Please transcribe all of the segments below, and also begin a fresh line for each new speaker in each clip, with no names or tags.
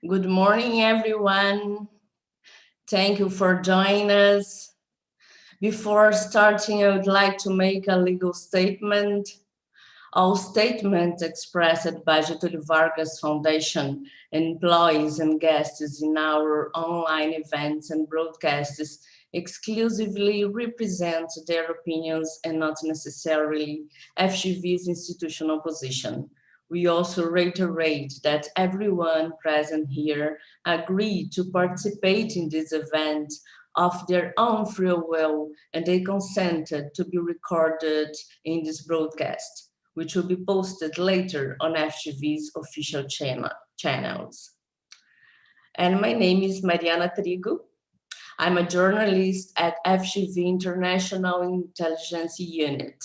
Good morning, everyone. Thank you for joining us. Before starting, I would like to make a legal statement. All statements expressed by Getúlio Vargas Foundation, employees and guests in our online events and broadcasts exclusively represent their opinions and not necessarily FGV's institutional position. We also reiterate that everyone present here agreed to participate in this event of their own free will, and they consented to be recorded in this broadcast, which will be posted later on FGV's official channels. And my name is Mariana Trigo. I'm a journalist at FGV International Intelligence Unit.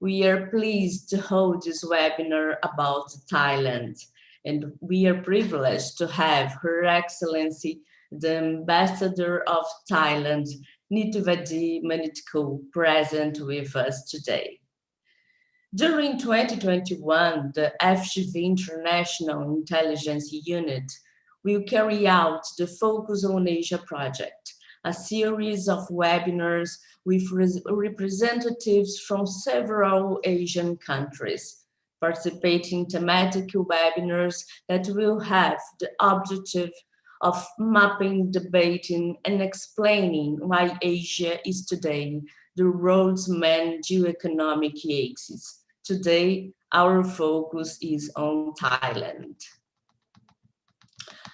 We are pleased to hold this webinar about Thailand, and we are privileged to have Her Excellency, the Ambassador of Thailand, Nitvadi Manitko, present with us today. During 2021, the FGV International Intelligence Unit will carry out the Focus on Asia project, a series of webinars with representatives from several Asian countries, participating thematic webinars that will have the objective of mapping, debating, and explaining why Asia is today the world's main geoeconomic axis. Today, our focus is on Thailand.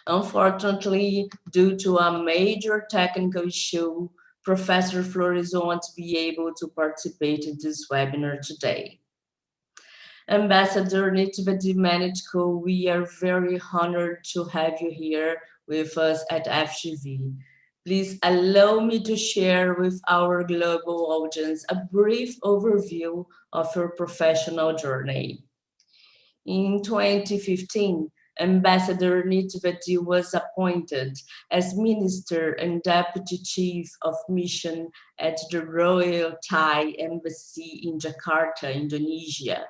Unfortunately, due to a major technical issue, Professor Flores won't be able to participate in this webinar today. Ambassador Nitvadi Manitko, we are very honored to have you here with us at FGV. Please allow me to share with our global audience a brief overview of your professional journey. In 2015, Ambassador Nitvadi was appointed as Minister and Deputy Chief of Mission at the Royal Thai Embassy in Jakarta, Indonesia.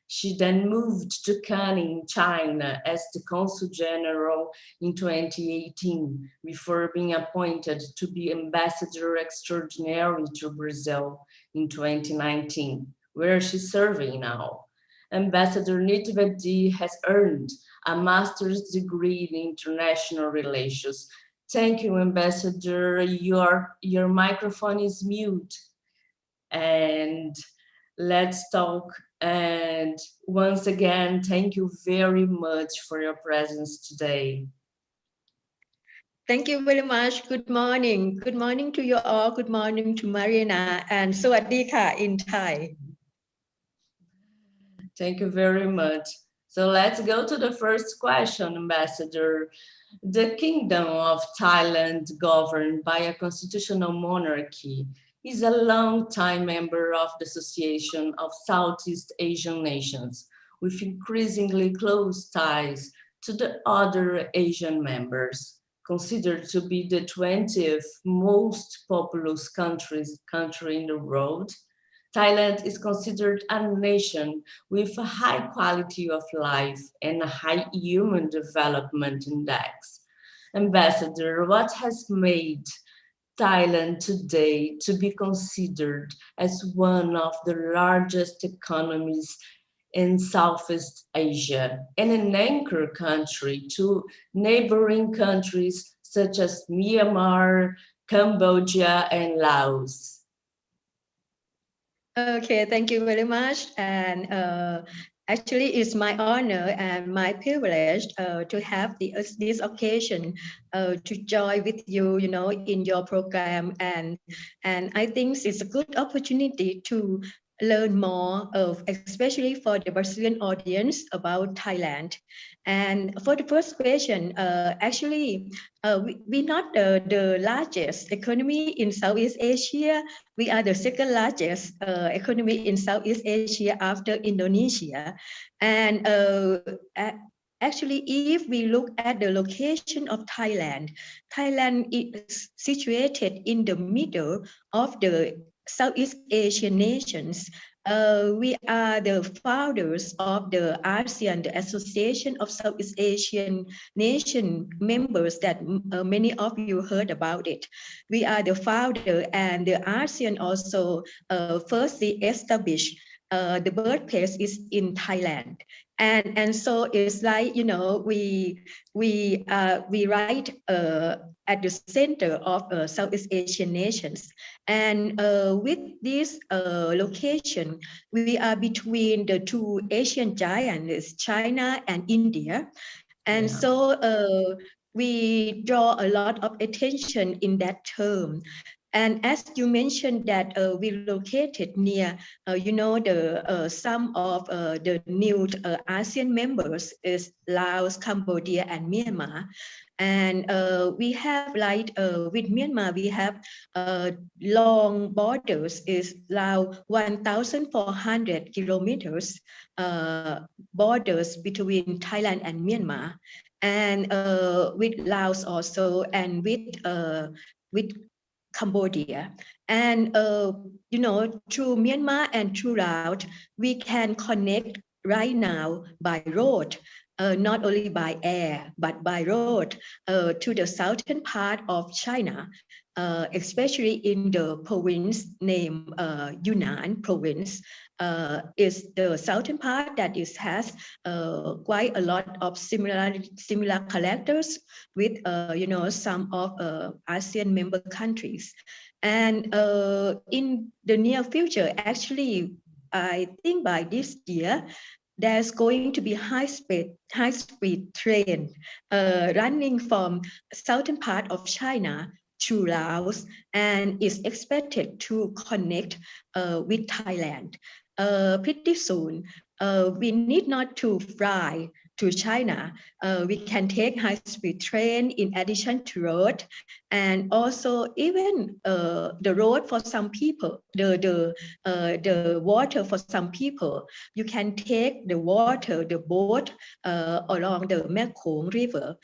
She then moved to Canning, China as the Consul General in 2018, before being appointed to be Ambassador Extraordinary to Brazil in 2019, where she's serving now. Ambassador Nitvadi has earned a master's degree in international relations. Thank you, Ambassador. Your microphone is mute. And let's talk. And once again, thank you very much for your presence today.
Thank you very much. Good morning. Good morning to you all. Good morning to Mariana and Sawadee ka in Thai.
Thank you very much. So let's go to the first question, Ambassador. The Kingdom of Thailand, governed by a constitutional monarchy, is a long-time member of the Association of Southeast Asian Nations, with increasingly close ties to the other Asian members. Considered to be the 20th most populous country in the world, Thailand is considered a nation with a high quality of life and a high human development index. Ambassador, what has made Thailand today to be considered as one of the largest economies in Southeast Asia and an anchor country to neighboring countries such as Myanmar, Cambodia, and Laos?
Okay, thank you very much. And actually, it's my honor and my privilege to have this occasion to join with you, in your program. And I think it's a good opportunity to learn more of, especially for the Brazilian audience, about Thailand. And for the first question, actually, we're not the largest economy in Southeast Asia. We are the second largest economy in Southeast Asia after Indonesia. And actually, if we look at the location of Thailand, Thailand is situated in the middle of the Southeast Asian nations, We are the founders of the ASEAN, the Association of Southeast Asian Nation members that many of you heard about it. We are the founder, and the ASEAN also firstly established the birthplace is in Thailand. And so it's like, you know, we right at the center of Southeast Asian nations. And with this location, we are between the two Asian giants, China and India. And so we draw a lot of attention in that term. And as you mentioned that we located near, you know, the some of the new ASEAN members is Laos, Cambodia, and Myanmar. And we have like with Myanmar, we have long borders is Laos 1,400 kilometers borders between Thailand and Myanmar, and with Laos also, and with Cambodia. And you know, through Myanmar and through Laos, we can connect right now by road, not only by air, but by road to the southern part of China, especially in the province named Yunnan province. Is the southern part that has quite a lot of similar characters with you know, some of ASEAN member countries. And in the near future, actually, I think by this year, there's going to be high-speed train running from southern part of China to Laos, and is expected to connect with Thailand. Pretty soon, we need not to fly to China. We can take high-speed train in addition to road, and also even the road for some people, the water for some people. You can take the water, the boat along the Mekong River,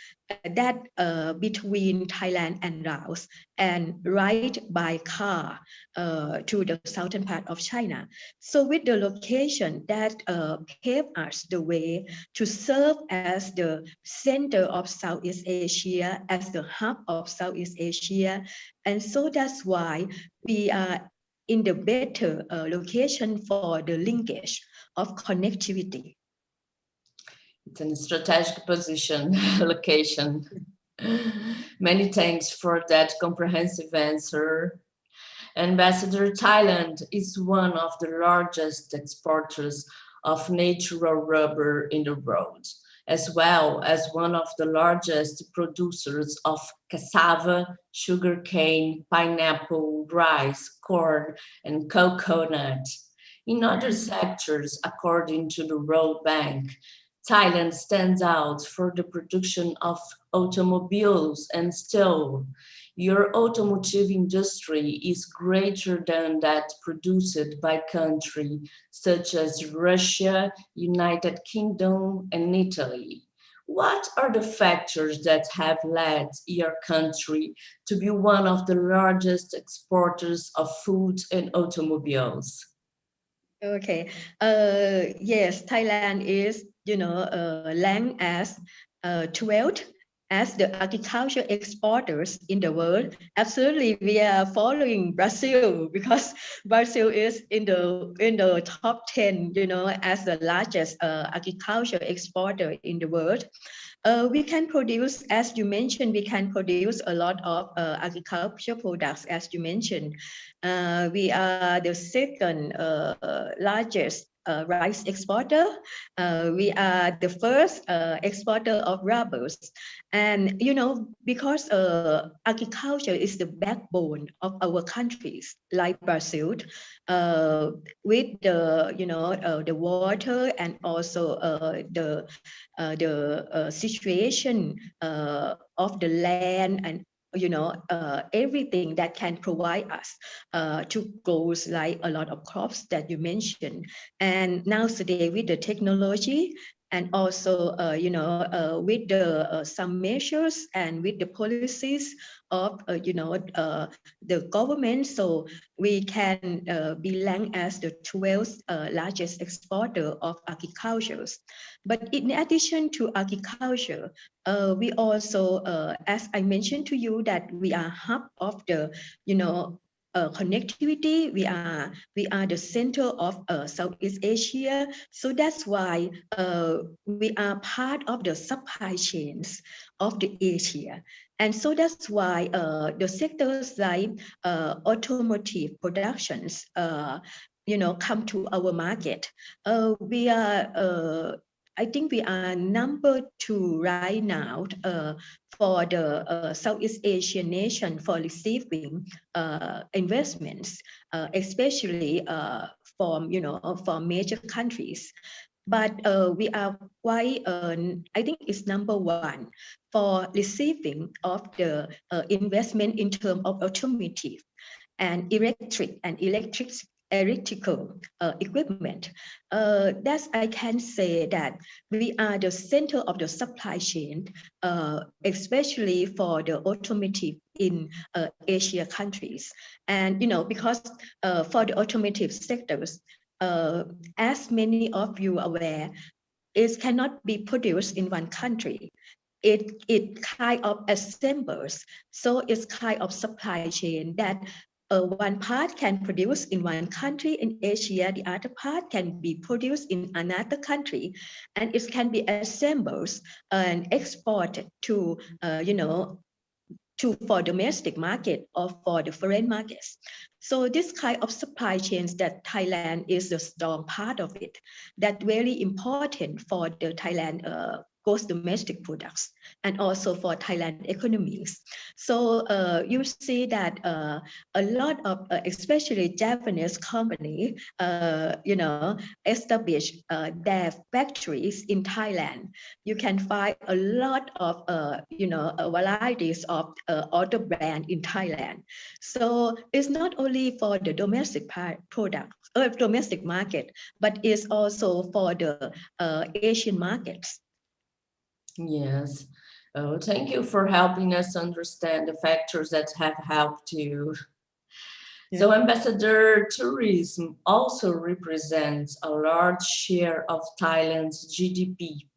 that between Thailand and Laos, and ride by car to the southern part of China. So with the location that pave us the way to serve as the center of Southeast Asia, as the hub of Southeast Asia. And so that's why we are in the better location for the linkage of connectivity.
It's a strategic position, location. Many thanks for that comprehensive answer. Ambassador, Thailand is one of the largest exporters of natural rubber in the world, as well as one of the largest producers of cassava, sugarcane, pineapple, rice, corn, and coconut. In other sectors, according to the World Bank, Thailand stands out for the production of automobiles and steel. Your automotive industry is greater than that produced by countries such as Russia, United Kingdom, and Italy. What are the factors that have led your country to be one of the largest exporters of food and automobiles?
Okay. Yes, Thailand is, you know, ranked as 12th as the agriculture exporters in the world. Absolutely, we are following Brazil because Brazil is in the top 10, you know, as the largest agriculture exporter in the world. We can produce, as you mentioned, we can produce a lot of agriculture products, as you mentioned. We are the second largest rice exporter. We are the first exporter of rubbers. And, you know, because agriculture is the backbone of our countries, like Brazil, with the, you know, the water and also the situation of the land, and you know, everything that can provide us to grow like a lot of crops that you mentioned. And now today with the technology, and also, with the some measures and with the policies of, the government, so we can be ranked as the 12th largest exporter of agriculture. But in addition to agriculture, we also, as I mentioned to you, that we are hub of the, connectivity. We are the center of Southeast Asia. So that's why we are part of the supply chains of the Asia. And so that's why the sectors like automotive productions, come to our market. I think we are number 2 right now for the Southeast Asian nation for receiving investments, especially from major countries. But we are quite, I think it's number 1 for receiving of the investment in terms of automotive and electrical equipment. That's I can say that we are the center of the supply chain, especially for the automotive in Asia countries. And because for the automotive sectors, as many of you are aware, it cannot be produced in one country. It kind of assembles, so it's kind of supply chain that one part can produce in one country in Asia, the other part can be produced in another country, and it can be assembled and exported to, for domestic market or for the foreign markets. So this kind of supply chains that Thailand is a strong part of it, that very important for the Thailand gross domestic products and also for Thailand economies. So you see that a lot of, especially Japanese company, establish their factories in Thailand. You can find a lot of, varieties of auto brand in Thailand. So it's not only for the domestic product or domestic market, but it's also for the Asian markets.
Yes. Oh, thank you for helping us understand the factors that have helped you. Yeah. So Ambassador, tourism also represents a large share of Thailand's GDP,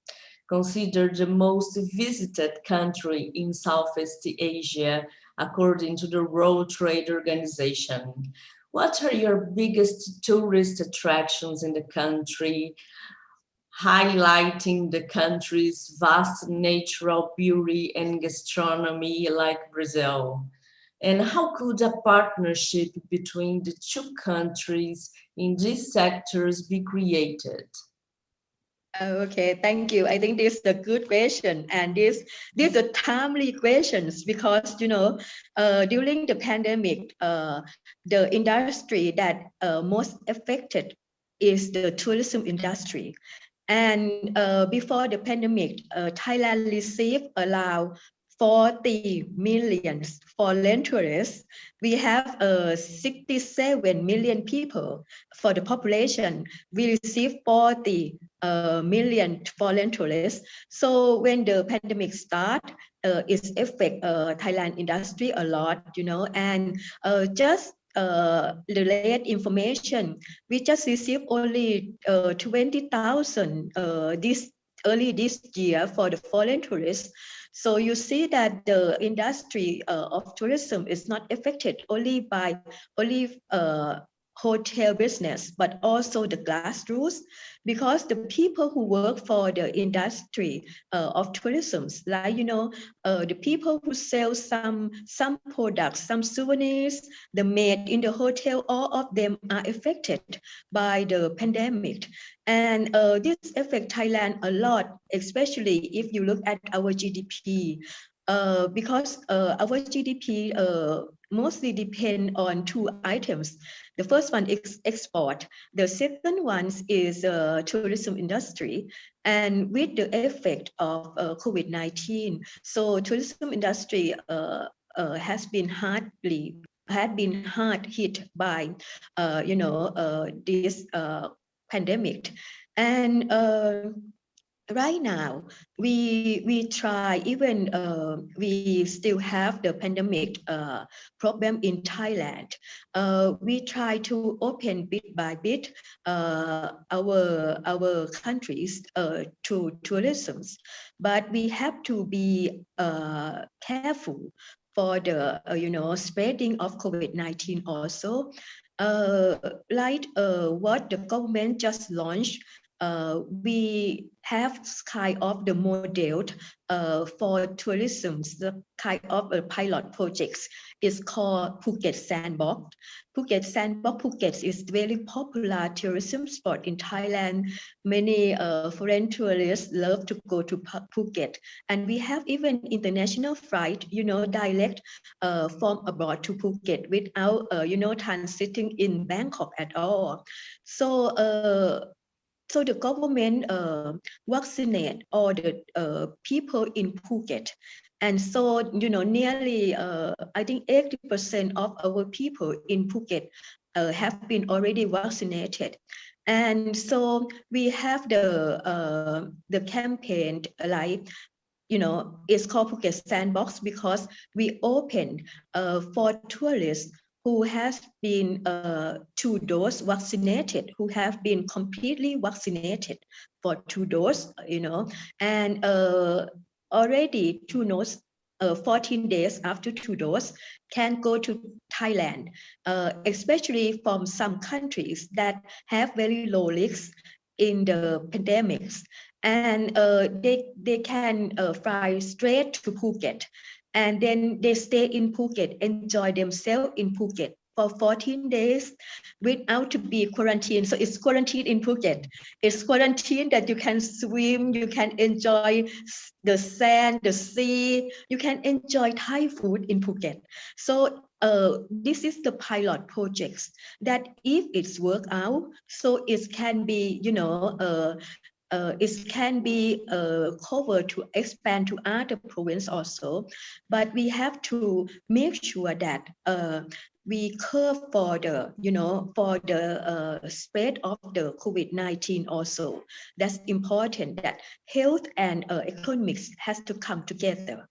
considered the most visited country in Southeast Asia, according to the World Trade Organization. What are your biggest tourist attractions in the country, highlighting the country's vast natural beauty and gastronomy like Brazil? And how could a partnership between the two countries in these sectors be created?
Okay, thank you. I think this is a good question, and these are timely questions because during the pandemic, the industry that most affected is the tourism industry. And before the pandemic, Thailand received around 40 million foreign tourists. We have 67 million people for the population. We receive 40 million foreign tourists. So when the pandemic started, it affect Thailand industry a lot, and just related information, we just received only 20,000 this year for the foreign tourists. So you see that the industry of tourism is not affected only by hotel business, but also the grassroots, because the people who work for the industry of tourism, like the people who sell some products, some souvenirs, the maid in the hotel, all of them are affected by the pandemic. And this affects Thailand a lot, especially if you look at our GDP, because our GDP mostly depend on 2 items. The first one is export. The second one is tourism industry. And with the effect of COVID-19, so tourism industry has been hard hit by this pandemic. And right now, we try, even we still have the pandemic problem in Thailand. We try to open bit by bit our countries to tourism, but we have to be careful for the spreading of COVID-19 also. Like what the government just launched, we have kind of the model for tourism, the kind of a pilot projects. It's called Phuket Sandbox. Phuket is very popular tourism spot in Thailand. Many foreign tourists love to go to Phuket, and we have even international flight, direct from abroad to Phuket without transiting in Bangkok at all. So the government vaccinate all the people in Phuket. And so, nearly, I think 80% of our people in Phuket have been already vaccinated. And so we have the campaign, like, it's called Phuket Sandbox, because we open for tourists who has been 2 doses vaccinated, who have been completely vaccinated for 2 doses, and already 2 doses, 14 days after 2 doses, can go to Thailand, especially from some countries that have very low risks in the pandemics. And they can fly straight to Phuket. And then they stay in Phuket, enjoy themselves in Phuket for 14 days without to be quarantined. So it's quarantine in Phuket. It's quarantine that you can swim, you can enjoy the sand, the sea, you can enjoy Thai food in Phuket. So this is the pilot projects that if it's work out, so it can be, it can be covered to expand to other provinces also, but we have to make sure that we curb for the, for the spread of the COVID-19 also. That's important, that health and economics has to come together.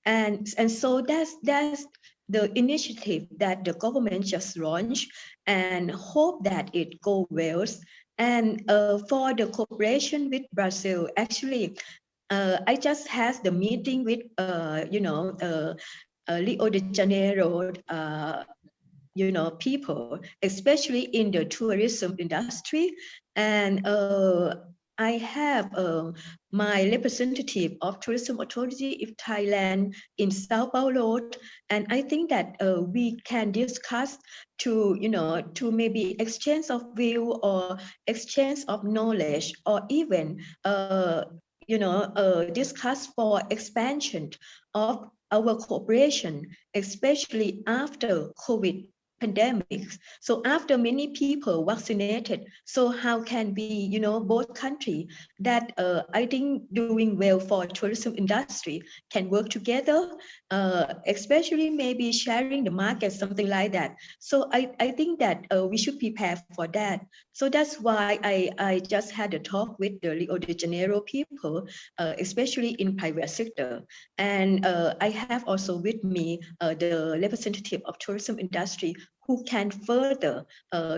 And so that's the initiative that the government just launched, and hope that it goes well. And for the cooperation with Brazil, actually, I just had the meeting with, Rio de Janeiro, people, especially in the tourism industry. And I have my representative of Tourism Authority of Thailand in Sao Paulo, and I think that we can discuss to, to maybe exchange of view or exchange of knowledge, or even, discuss for expansion of our cooperation, especially after COVID pandemics. So after many people vaccinated, so how can we, both countries that I think doing well for tourism industry can work together, especially maybe sharing the market, something like that. So I think that we should prepare for that. So that's why I just had a talk with the Rio de Janeiro people, especially in private sector. And I have also with me the representative of tourism industry who can further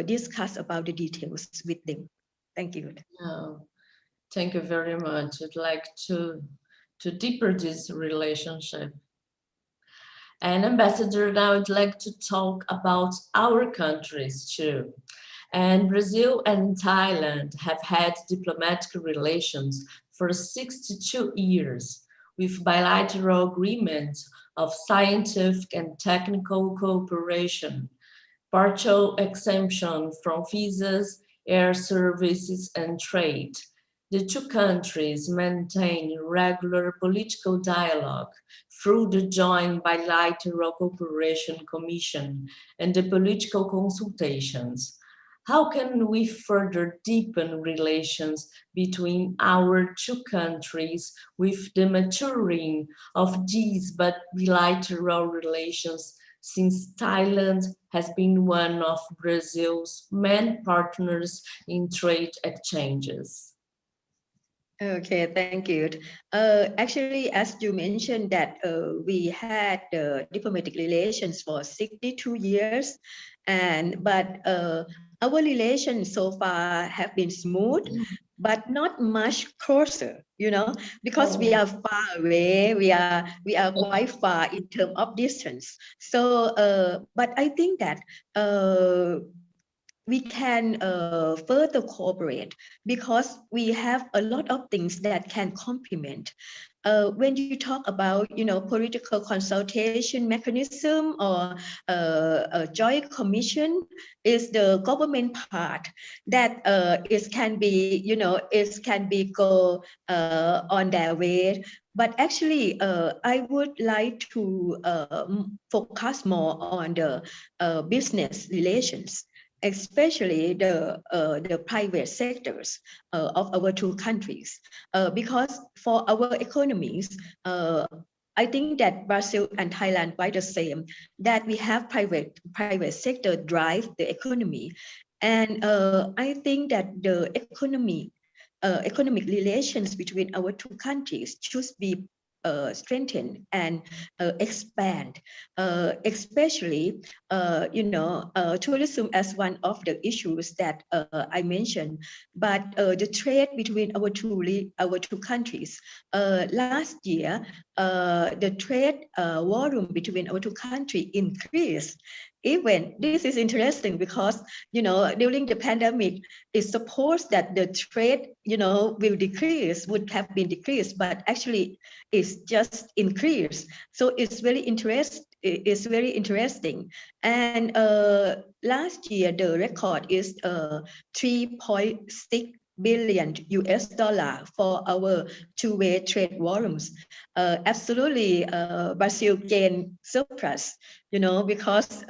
discuss about the details with them. Thank you.
Thank you very much. I'd like to deepen this relationship. And Ambassador, now I'd like to talk about our countries too. And Brazil and Thailand have had diplomatic relations for 62 years with bilateral agreements of scientific and technical cooperation, partial exemption from visas, air services, and trade. The 2 countries maintain regular political dialogue through the Joint Bilateral Cooperation Commission and the political consultations. How can we further deepen relations between our 2 countries with the maturing of these bilateral relations, since Thailand has been one of Brazil's main partners in trade exchanges?
Okay, thank you. Actually, as you mentioned that we had diplomatic relations for 62 years, but our relations so far have been smooth, but not much closer, because we are far away. We are quite far in terms of distance. So, but I think that we can further cooperate because we have a lot of things that can complement. When you talk about, political consultation mechanism or a joint commission is the government part that it can be, it can be go on their way. But actually, I would like to focus more on the business relations, especially the private sectors of our two countries, because for our economies, I think that Brazil and Thailand quite the same, that we have private sector drive the economy, and I think that the economic relations between our two countries should be strengthened and expand, especially tourism as one of the issues that I mentioned. But the trade between our two countries, last year the trade volume between our two countries increased. Even this is interesting because during the pandemic, it's supposed that the trade will decrease, would have been decreased, but actually it's just increased. So it's very interesting. And last year the record is 3.6 billion US dollar for our two-way trade volumes. Absolutely, Brazil gained surplus, because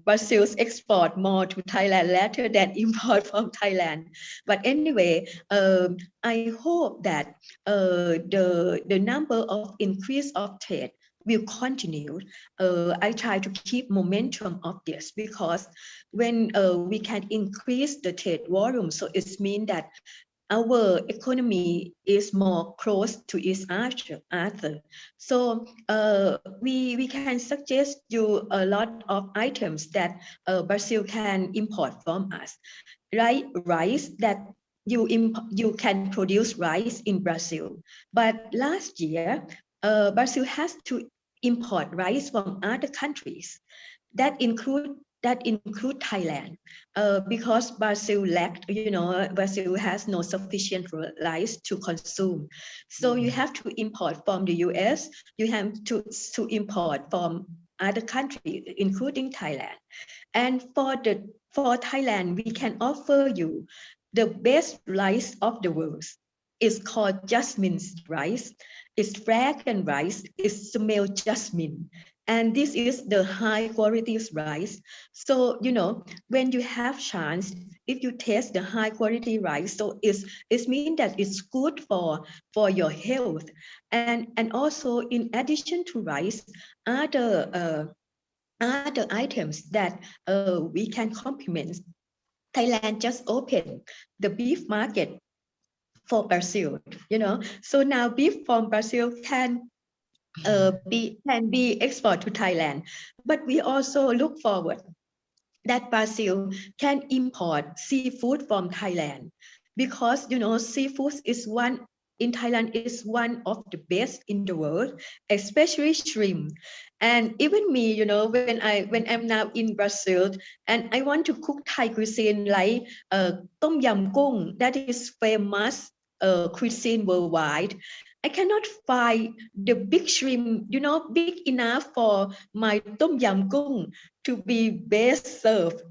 Brazil's export more to Thailand rather than import from Thailand. But anyway, I hope that the number of increase of trade will continue. I try to keep momentum of this because when we can increase the trade volume, so it means that our economy is more close to each other. So we can suggest you a lot of items that Brazil can import from us, like rice that you can produce rice in Brazil. But last year, Brazil has to import rice from other countries. That include Thailand, because Brazil lacked, Brazil has no sufficient rice to consume. So you have to import from the US, you have to import from other countries, including Thailand. And for Thailand, we can offer you the best rice of the world. It's called jasmine rice. It's fragrant rice. It smells jasmine. And this is the high quality rice. So, when you have chance, if you taste the high quality rice, so it means that it's good for your health. And also in addition to rice, other items that we can complement. Thailand just opened the beef market for Brazil, So now beef from Brazil can be exported to Thailand. But we also look forward that Brazil can import seafood from Thailand because seafood is one in Thailand is one of the best in the world, especially shrimp. And even me, when I'm now in Brazil and I want to cook Thai cuisine like tom yam gung, that is famous cuisine worldwide. I cannot find the big shrimp, big enough for my tom yam gung to be best served,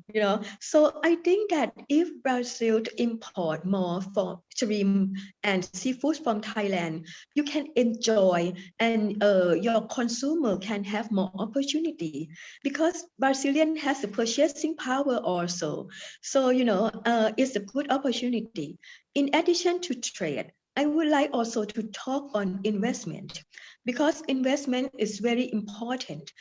So I think that if Brazil import more for shrimp and seafood from Thailand, you can enjoy and your consumer can have more opportunity because Brazilian has a purchasing power also. So, it's a good opportunity. In addition to trade, I would like also to talk on investment because investment is very important.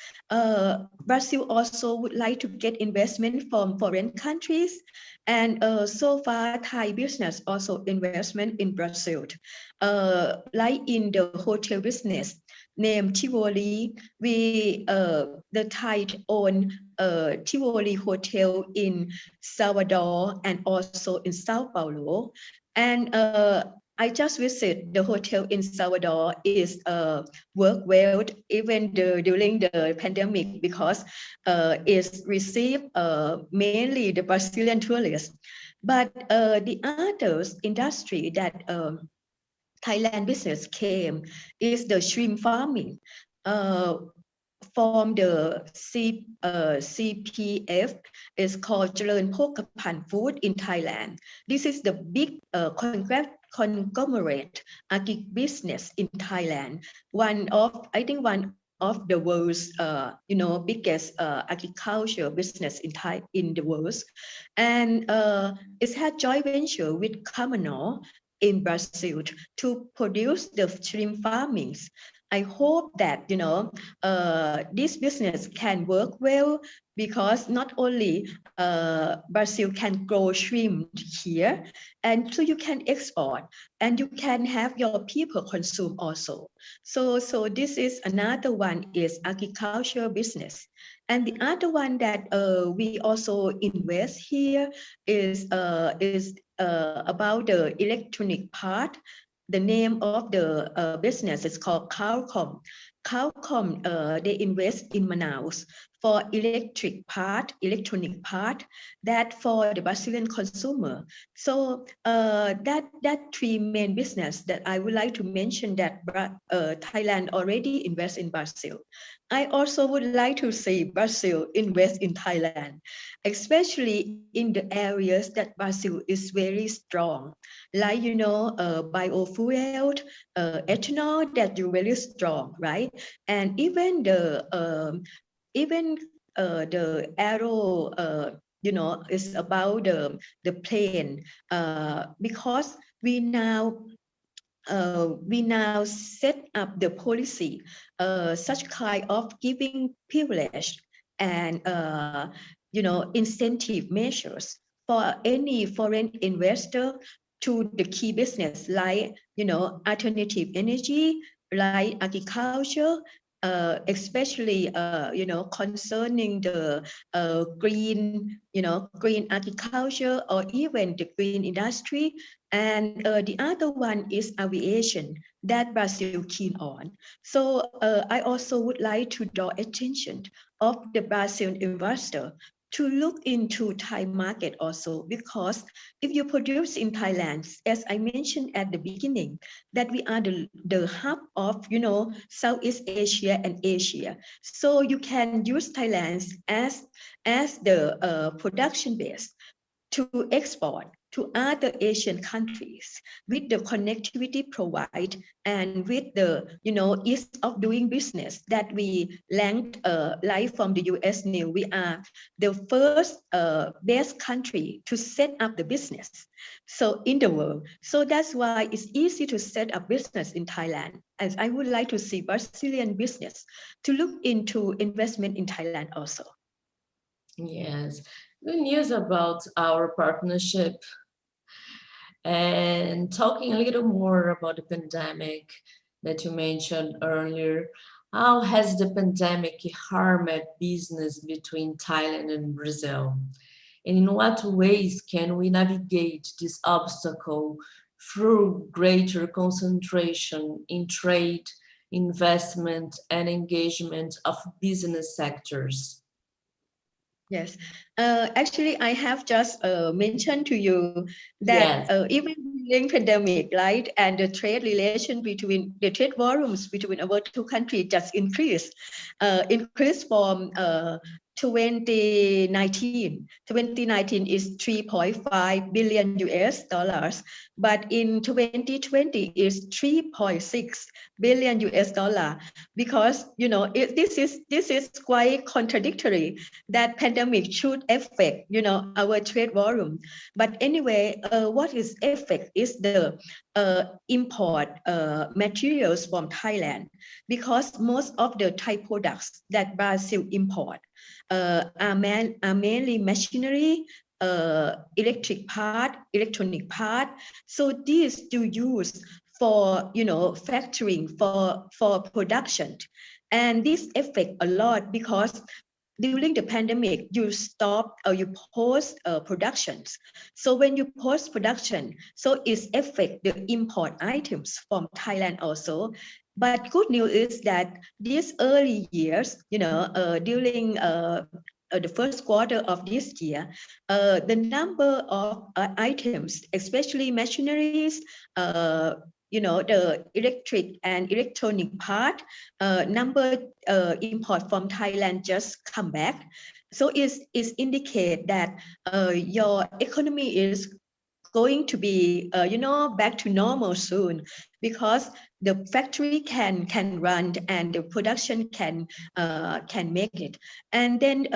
Brazil also would like to get investment from foreign countries. And so far, Thai business also investment in Brazil. like in the hotel business, named Tivoli, the Thai own Tivoli Hotel in Salvador and also in Sao Paulo. And I just visit the hotel in Salvador is work well even during the pandemic because it's received mainly the Brazilian tourists. But the other industry that Thailand business came is the shrimp farming. From the CPF is called Jalan Pokapan Food in Thailand. This is the big conglomerate agri-business in Thailand. I think one of the world's biggest agriculture business in the world, and it had joint venture with Camargo in Brazil to produce the shrimp farmings. I hope that this business can work well because not only Brazil can grow shrimp here, and so you can export and you can have your people consume also. So this is another one is agriculture business. And the other one that we also invest here is about the electronic part. The name of the business is called Calcom. Calcom, they invest in Manaus for electronic part that for the Brazilian consumer. So that three main business that I would like to mention that Thailand already invests in Brazil. I also would like to see Brazil invest in Thailand, especially in the areas that Brazil is very strong, like biofuel, ethanol that you're very strong, right? And even the aero, is about the plane, because we now set up the policy, such kind of giving privilege and incentive measures for any foreign investor to the key business like alternative energy, like agriculture, especially concerning the green agriculture or even the green industry. And the other one is aviation that Brazil keen on. So I also would like to draw attention of the Brazilian investor to look into Thai market also, because if you produce in Thailand, as I mentioned at the beginning, that we are the hub of Southeast Asia and Asia. So you can use Thailand as the production base to export to other Asian countries with the connectivity provide and with the ease of doing business that we ranked like from the US News, we are the first best country to set up the business so in the world. So that's why it's easy to set up business in Thailand. As I would like to see Brazilian business to look into investment in Thailand also.
Yes, good news about our partnership. And talking a little more about the pandemic that you mentioned earlier, how has the pandemic harmed business between Thailand and Brazil? And in what ways can we navigate this obstacle through greater concentration in trade, investment, and engagement of business sectors?
Yes, actually, I have just mentioned to you that
Yes.
even during pandemic, right, and the trade relation between the trade volumes between our two countries just increased from 2019. 2019 is 3.5 billion US dollars, but in 2020 is 3.6 billion US dollar, because this is quite contradictory that pandemic should affect our trade volume. But anyway, what is effect is the import materials from Thailand, because most of the Thai products that Brazil import are mainly machinery, electronic part. So these do use for, you know, factoring, for production. And this affect a lot because during the pandemic, you stop or you pause productions. So when you pause production, so it affect the import items from Thailand also. But good news is that these early years, you know, during the first quarter of this year, the number of items, especially machineries, you know, the electric and electronic part, number import from Thailand just come back. So it's indicate that your economy is going to be, you know, back to normal soon, because the factory can run and the production can make it. And then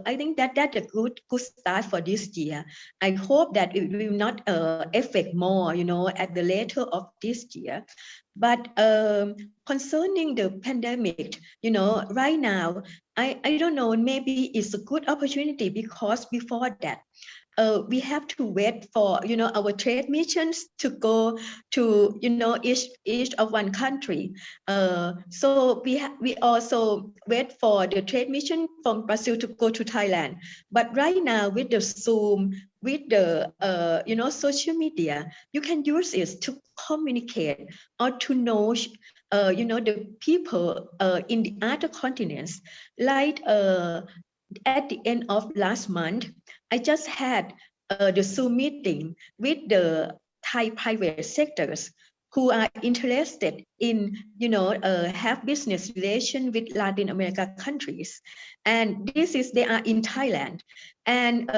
I think that that's a good start for this year. I hope that it will not affect more, you know, at the later of this year. But concerning the pandemic, you know, right now, I don't know, maybe it's a good opportunity, because before that, we have to wait for, you know, our trade missions to go to, you know, each of one country. So we also wait for the trade mission from Brazil to go to Thailand. But right now, with the Zoom, with the you know, social media, you can use it to communicate or to know you know, the people in the other continents. Like at the end of last month, I just had the Zoom meeting with the Thai private sectors who are interested in, you know, have business relation with Latin America countries. And they are in Thailand. And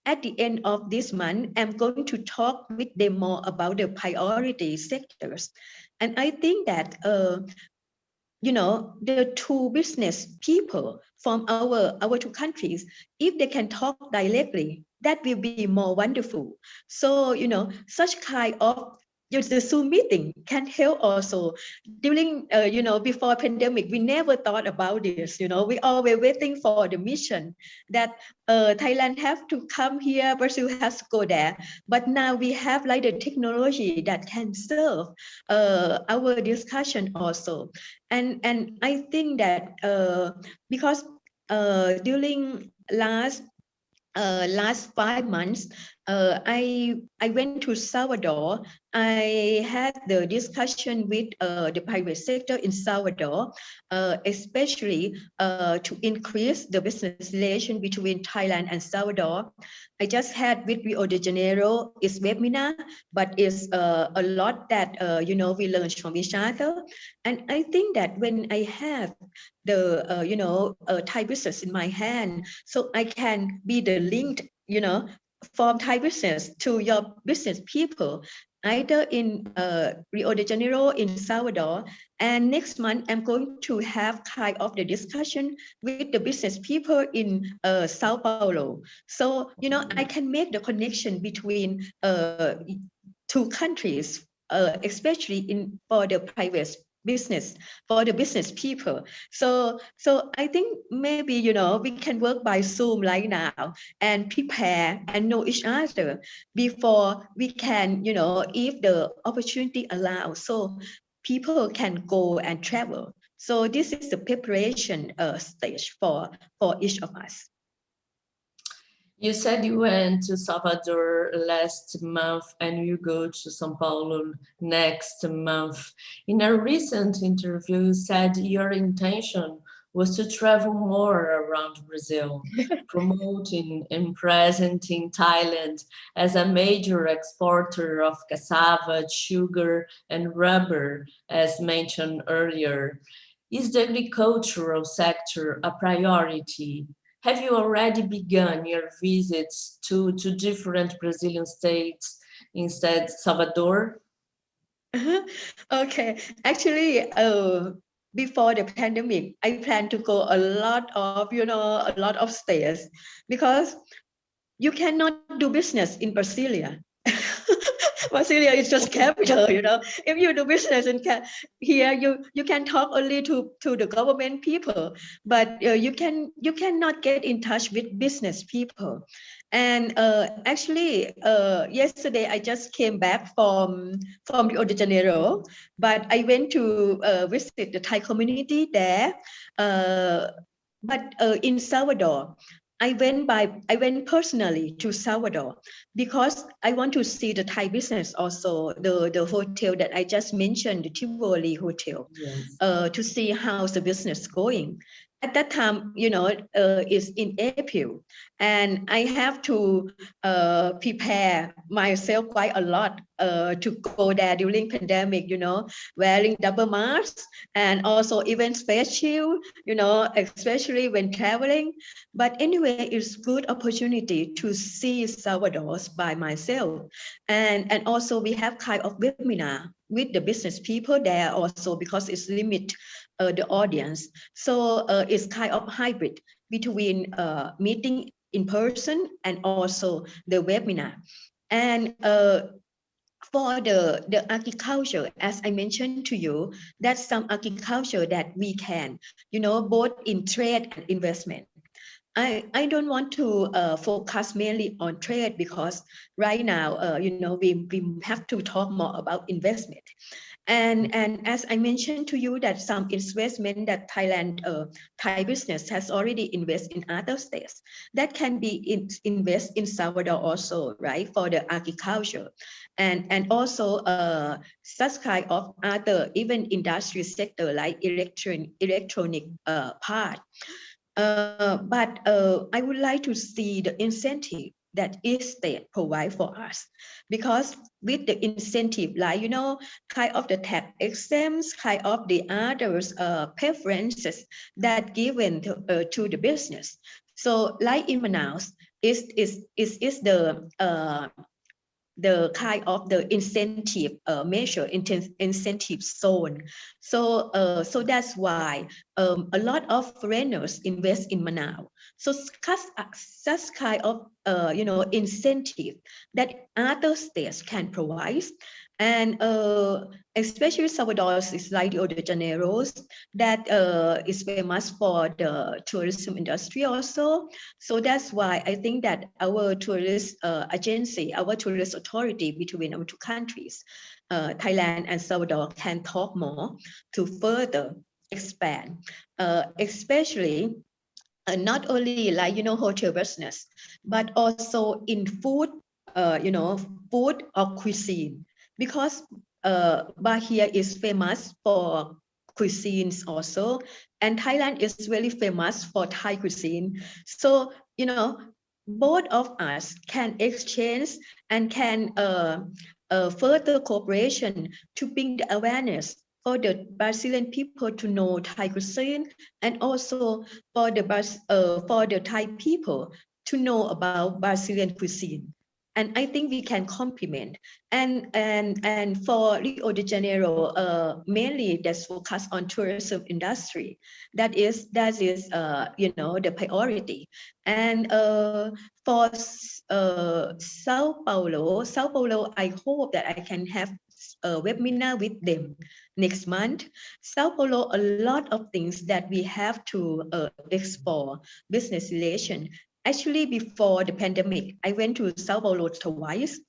at the end of this month, I'm going to talk with them more about the priority sectors. And I think that you know, the two business people from our two countries, if they can talk directly, that will be more wonderful. So, you know, such kind of the Zoom meeting can help also. During, you know, before pandemic, we never thought about this, you know, we always waiting for the mission that Thailand have to come here, Brazil has to go there. But now we have like the technology that can serve our discussion also. And I think that because during last 5 months, I went to Salvador. I had the discussion with the private sector in Salvador, especially to increase the business relation between Thailand and Salvador. I just had with Rio de Janeiro is webinar, but it's a lot that you know, we learned from each other. And I think that when I have the you know, Thai business in my hand, so I can be the link, you know, from Thai business to your business people, either in Rio de Janeiro, in Salvador. And next month, I'm going to have kind of the discussion with the business people in Sao Paulo. So, you know, I can make the connection between two countries, especially for the private business, for the business people. So I think maybe, you know, we can work by Zoom right now and prepare and know each other before we can, you know, if the opportunity allows, so people can go and travel. So this is the preparation stage for each of us.
You said you went to Salvador last month and you go to São Paulo next month. In a recent interview, you said your intention was to travel more around Brazil, promoting and presenting Thailand as a major exporter of cassava, sugar, and rubber, as mentioned earlier. Is the agricultural sector a priority? Have you already begun your visits to different Brazilian states instead Salvador?
Okay, actually, before the pandemic, I plan to go a lot of states, because you cannot do business in Brasilia. Brasilia is just capital, you know. If you do business in here, you can talk only to the government people, but you cannot get in touch with business people. And actually, yesterday I just came back from Rio de Janeiro, but I went to visit the Thai community there. But in Salvador, I went personally to Salvador because I want to see the Thai business also, the hotel that I just mentioned, the Tivoli Hotel,
Yes.
to see how's the business going. At that time, you know, it's in April, and I have to prepare myself quite a lot to go there during pandemic, you know, wearing double masks and also even face shield, you know, especially when traveling. But anyway, it's good opportunity to see Salvador by myself. And also we have kind of webinar with the business people there also because it's limit the audience. So it's kind of hybrid between meeting in person and also the webinar. And for the agriculture, as I mentioned to you, that's some agriculture that we can, you know, both in trade and investment. I don't want to focus mainly on trade because right now, you know, we have to talk more about investment. And as I mentioned to you that some investment that Thailand, Thai business has already invested in other states, that can be invest in Salvador also, right, for the agriculture. And also such kind of other even industry sector like electronic part. But I would like to see the incentive that each state provide for us, because with the incentive, like, you know, kind of the tax exempts, kind of the others preferences that given to the business. So like in Manaus, is the kind of the incentive measure, incentive zone. So so that's why a lot of foreigners invest in Manaus. So such kind of you know, incentive that other states can provide. And especially Salvador is like Rio de Janeiro, that is famous for the tourism industry also. So that's why I think that our tourist agency, our tourist authority between our two countries, Thailand and Salvador, can talk more to further expand, especially not only like, you know, hotel business, but also in food, you know, food or cuisine, because Bahia is famous for cuisines also, and Thailand is really famous for Thai cuisine. So, you know, both of us can exchange and can further cooperation to bring the awareness for the Brazilian people to know Thai cuisine, and also for the Thai people to know about Brazilian cuisine. And I think we can complement. And for Rio de Janeiro, mainly that's focused on tourism industry. That is you know, the priority. And for Sao Paulo, I hope that I can have a webinar with them next month. Sao Paulo, a lot of things that we have to explore, business relation. Actually, before the pandemic, I went to Sao Paulo twice.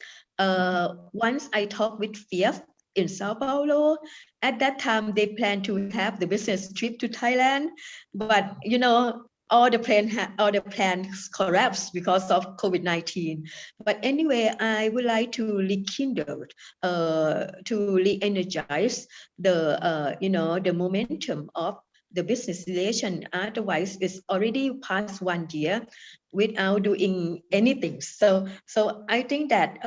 Once I talked with FIAF in Sao Paulo. At that time, they planned to have the business trip to Thailand, but you know, all the plans collapsed because of COVID-19. But anyway, I would like to rekindle, to re-energize the you know, the momentum of the business relation. Otherwise, it's already past 1 year without doing anything. So I think that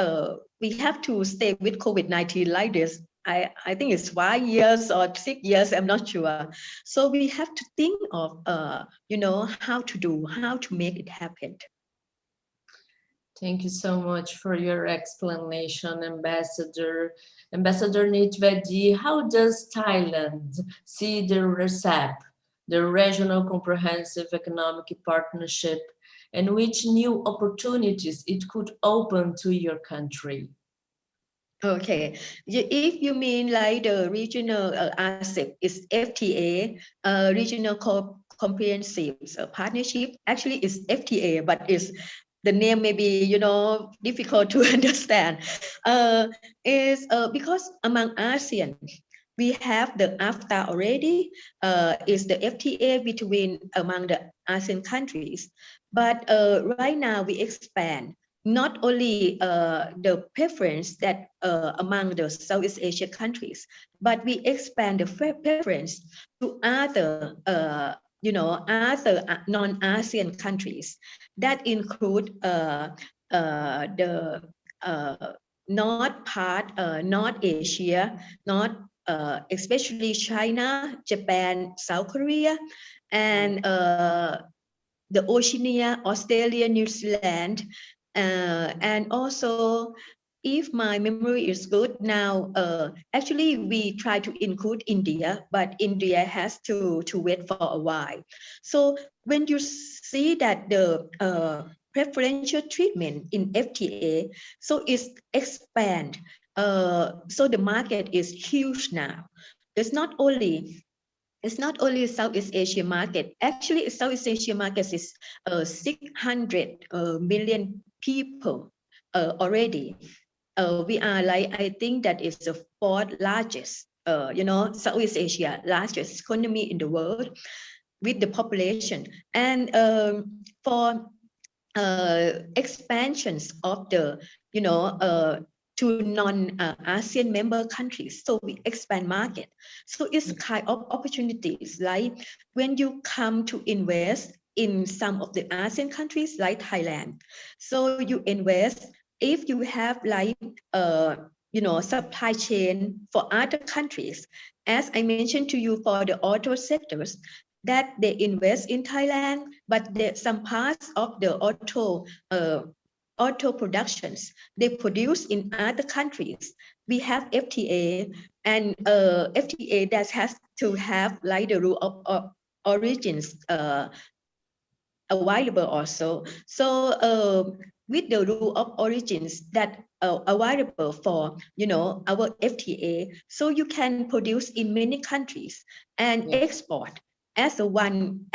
we have to stay with COVID-19 like this. I think it's 5 years or 6 years, I'm not sure. So we have to think of, you know, how to make it happen.
Thank you so much for your explanation, Ambassador. Ambassador Nitvedi, how does Thailand see the RCEP, the Regional Comprehensive Economic Partnership, and which new opportunities it could open to your country?
Okay, if you mean like the regional RCEP is FTA, regional comprehensive partnership, actually it's FTA, but it's the name may be, you know, difficult to understand. Is because among ASEAN, we have the AFTA already, is the FTA between among the ASEAN countries. But right now we expand not only the preference that among the Southeast Asia countries, but we expand the preference to other, you know, other non-ASEAN countries that include the North Asia, especially China, Japan, South Korea, and the Oceania, Australia, New Zealand, and also, if my memory is good now, actually we try to include India, but India has to wait for a while. So when you see that the preferential treatment in FTA, so it's expand. So the market is huge now. It's not only Southeast Asia market. Actually, Southeast Asia market is 600 million people already. We are like, I think that is the fourth largest, you know, Southeast Asia largest economy in the world with the population. And for expansions of the, you know, to non-ASEAN member countries. So we expand market. So it's kind of opportunities like when you come to invest in some of the ASEAN countries like Thailand. So you invest if you have like, you know, supply chain for other countries. As I mentioned to you for the auto sectors, that they invest in Thailand, but some parts of the auto productions they produce in other countries. We have FTA, and FTA that has to have like the rule of origins available also. So with the rule of origins that available for, you know, our FTA, so you can produce in many countries and export as a one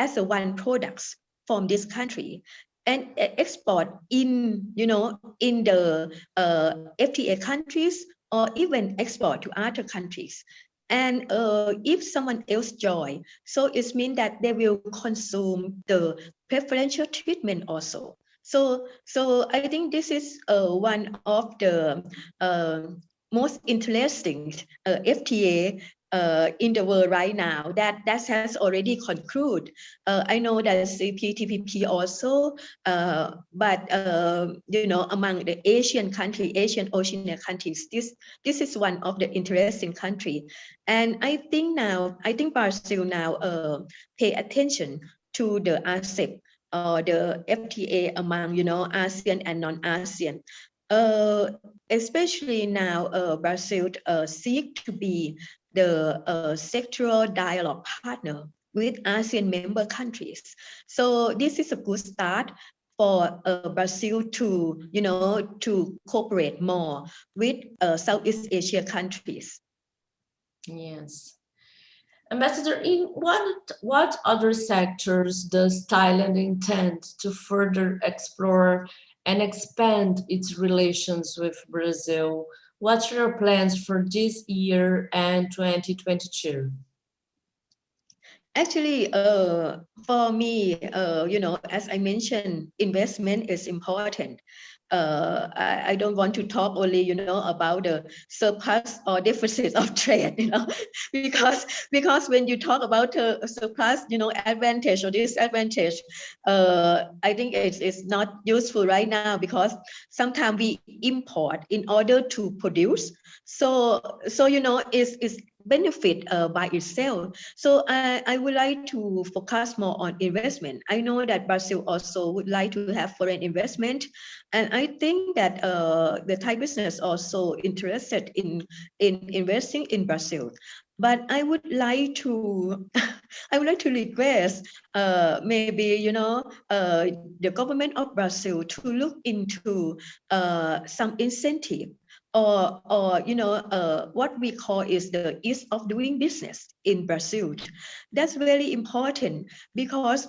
products from this country, and export in, you know, in the FTA countries, or even export to other countries. And if someone else join, so it means that they will consume the preferential treatment also. So I think this is one of the most interesting FTA in the world right now that has already concluded. I know that CPTPP also, but you know, among the Asian country, Asian Oceania countries, this is one of the interesting country. And I think Brazil now pay attention to the RCEP or the FTA among, you know, ASEAN and non-ASEAN. Especially now, Brazil seek to be the sectoral dialogue partner with ASEAN member countries. So this is a good start for Brazil to, you know, to cooperate more with Southeast Asia countries.
Yes. Ambassador, in what other sectors does Thailand intend to further explore and expand its relations with Brazil? What are your plans for this year and 2022?
Actually, for me, you know, as I mentioned, investment is important. I don't want to talk only, you know, about the surplus or deficit of trade, you know, because when you talk about surplus, you know, advantage or disadvantage, I think it's not useful right now, because sometimes we import in order to produce. So you know, it's benefit by itself. So I would like to focus more on investment. I know that Brazil also would like to have foreign investment, and I think that the Thai business also interested in investing in Brazil. But I would like to request maybe, you know, the government of Brazil to look into some incentive or what we call is the ease of doing business in Brazil. That's very important because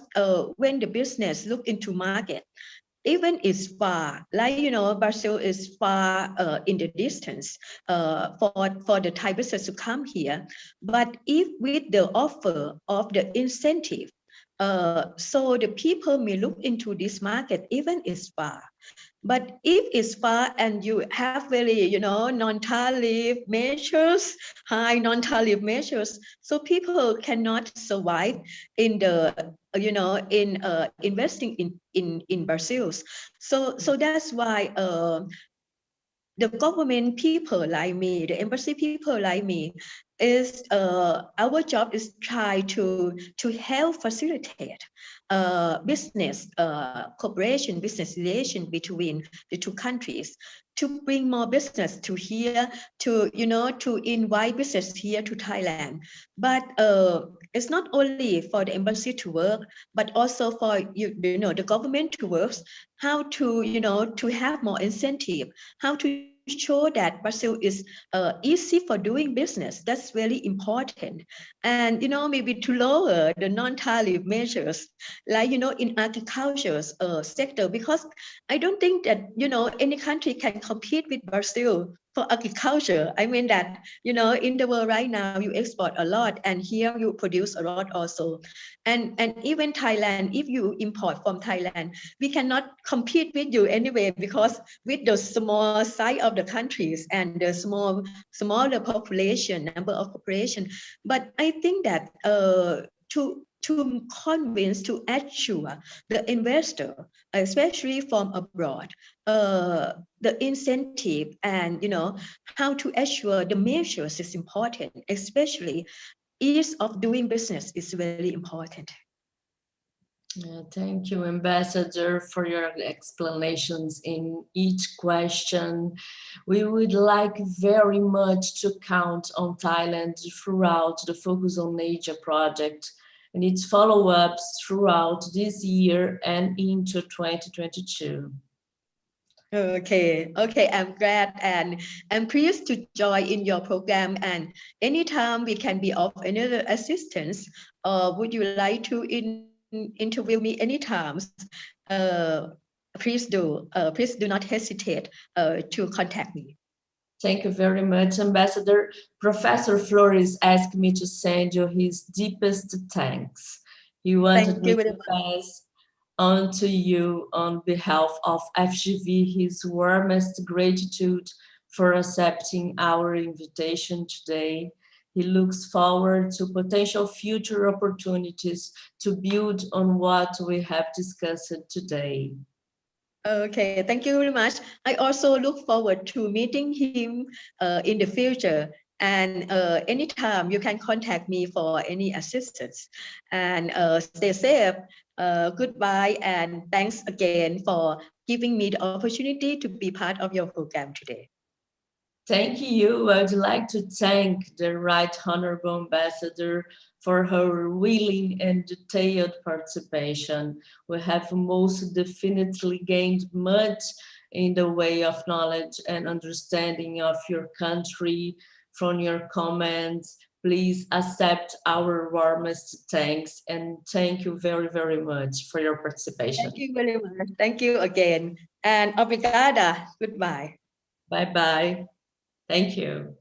when the business look into market, even it's far, like Brazil is far in the distance for the Thai business to come here. But if with the offer of the incentive, so the people may look into this market even it's far. But if it's far and you have very, non-tariff measures, high non-tariff measures, so people cannot survive in the, in investing in Brazil. So that's why the government people like me, the embassy people like me, is our job is try to help facilitate business cooperation, business relation between the two countries, to bring more business to here, to to invite business here to Thailand. But it's not only for the embassy to work, but also for the government to work. How to to have more incentive, how to show that Brazil is easy for doing business. That's really important. And maybe to lower the non-tariff measures, like in agriculture sector, because I don't think that any country can compete with Brazil for agriculture. I mean that in the world right now you export a lot, and here you produce a lot also. And even Thailand, if you import from Thailand, we cannot compete with you anyway, because with the small size of the countries and the smaller population, number of population. But I think that to convince, to assure the investor, especially from abroad, the incentive and how to assure the measures is important, especially ease of doing business is very important.
Yeah, thank you, Ambassador, for your explanations in each question. We would like very much to count on Thailand throughout the Focus on Asia project and its follow-ups throughout this year and into 2022.
Okay, I'm glad and I'm pleased to join in your program, and anytime we can be of another assistance, would you like to interview me anytime? Please do not hesitate to contact me.
Thank you very much, Ambassador. Professor Flores asked me to send you his deepest thanks. He wanted me to pass on to you on behalf of FGV his warmest gratitude for accepting our invitation today. He looks forward to potential future opportunities to build on what we have discussed today.
Okay, thank you very much. I also look forward to meeting him in the future. And anytime you can contact me for any assistance. And stay safe. Goodbye, and thanks again for giving me the opportunity to be part of your program today.
Thank you. I'd like to thank the Right Honorable Ambassador for her willing and detailed participation. We have most definitely gained much in the way of knowledge and understanding of your country from your comments. Please accept our warmest thanks, and thank you very, very much for your participation.
Thank you very much. Thank you again. And obrigada. Goodbye.
Bye-bye. Thank you.